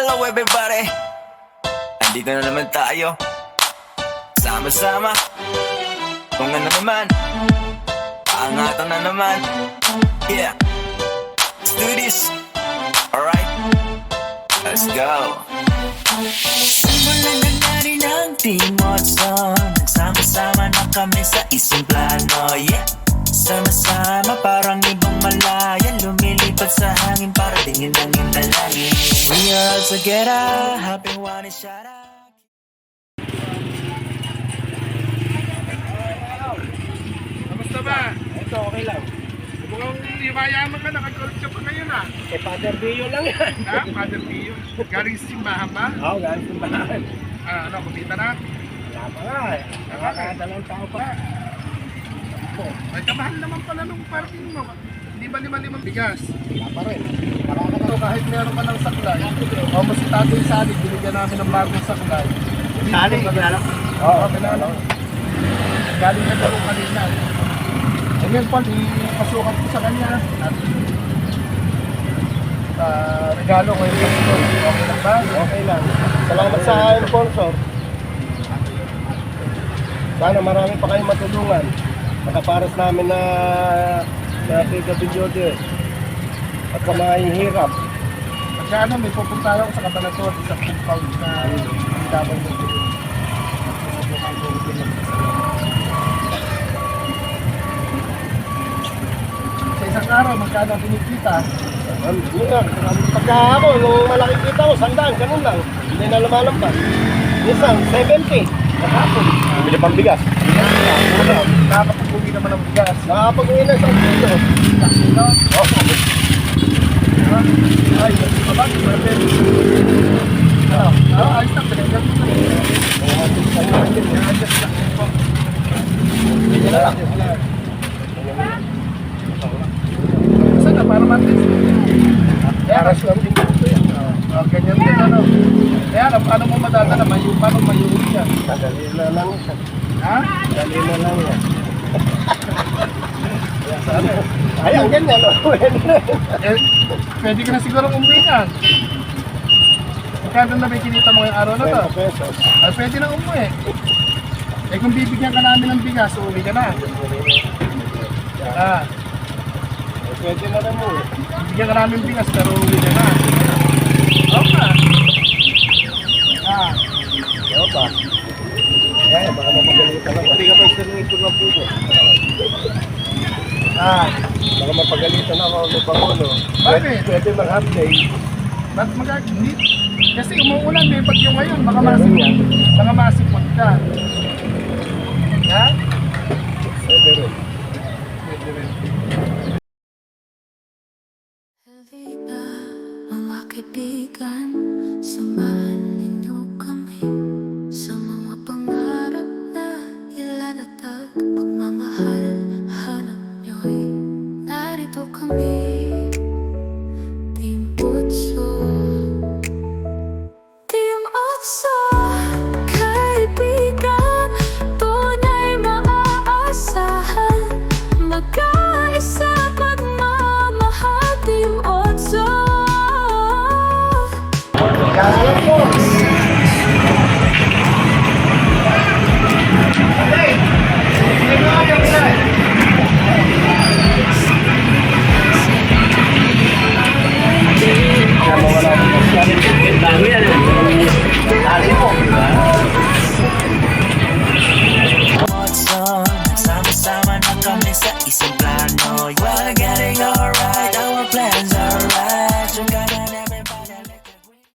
Hello everybody, andito na naman tayo, sama-sama. Kung ano naman, paangatan na naman. Yeah, let's do this. Alright, let's go. Simulan na natin ang Team Watson. Nagsama-sama na kami sa isang plano. Yeah, sama-sama parang ibang malaya, lumilipad sa hangin para tingin lang yung dalangin. We are all together, happy one and shout out. Kamusta ba? Ito, okay lang. Mukhang mayaman ka, nakagulat ka pa ngayon ah. Eh, Father Bio lang yan. Ha? Father Pio? Galing sa simbahan ba? Oo, galing simbahan. Ano, kumita na? Wala pa nga eh. Nakakadalawang tao pa. Ay, kamahal naman pala nung parking mo. Hindi ba 5 bigas? Wala pa rin. Ito, kahit meron ka ng saklay, o mo si Tatay Sally, binigyan namin ng bagong saklay. Sali, kilala ko. Oo, kilala ko. Galing na daw kanina. E ngayon pa, ipasukan ko sa kanya. At regalo ko yung pastor. Okay lang ba? Okay lang. Salamat sa sponsor. Sana marami pa kayong matulungan. Makaparas namin na PWD at sa mga hihirap. Pagka ano, may pupunta ako sa Cabanatuan, sa compound na dapat mo. Sa isang araw, magkano kinikita? Pagka ako, nung malaki kita ko, 100, ganun lang. Hindi na lumalampas. Isang 70. Nakapon. Bili pang bigas. Nakakapag-uwi naman ng bigas. Nakapag-uwi na isang kilo. Sino? Oo. Ay, hindi pa ba? Ano? Ayos na, pinagyan mo na. Saan na? Para matis. Aras lang din dito yan. Ganyan din, ano? Kaya, paano mo madadala? Paano mayuwi yan? Dali na lang siya. Ha? Dali na lang yan. Ayan, ganyan. Eh, pwede ka na siguro umuwihan. Magkano na may kinita mo yung araw na to? 20 pesos. Ay, pwede na umuwi. Eh, kung bibigyan ka namin ng bigas, uuwi ka na. Ah, Pwede na lang mo. bibigyan ka namin bigas, pero uuwi ka na. Okay na. Ah, Ano ba? Ayan, baka mapagalitan ako. Hindi ka pa isa ng ito ng puso. Baka mapagalitan ako ng Pangulo. Bakit? Pwede mag-half day. ba't hindi? Kasi umuulan, may bagyo ngayon. Baka masipot ka. Ha?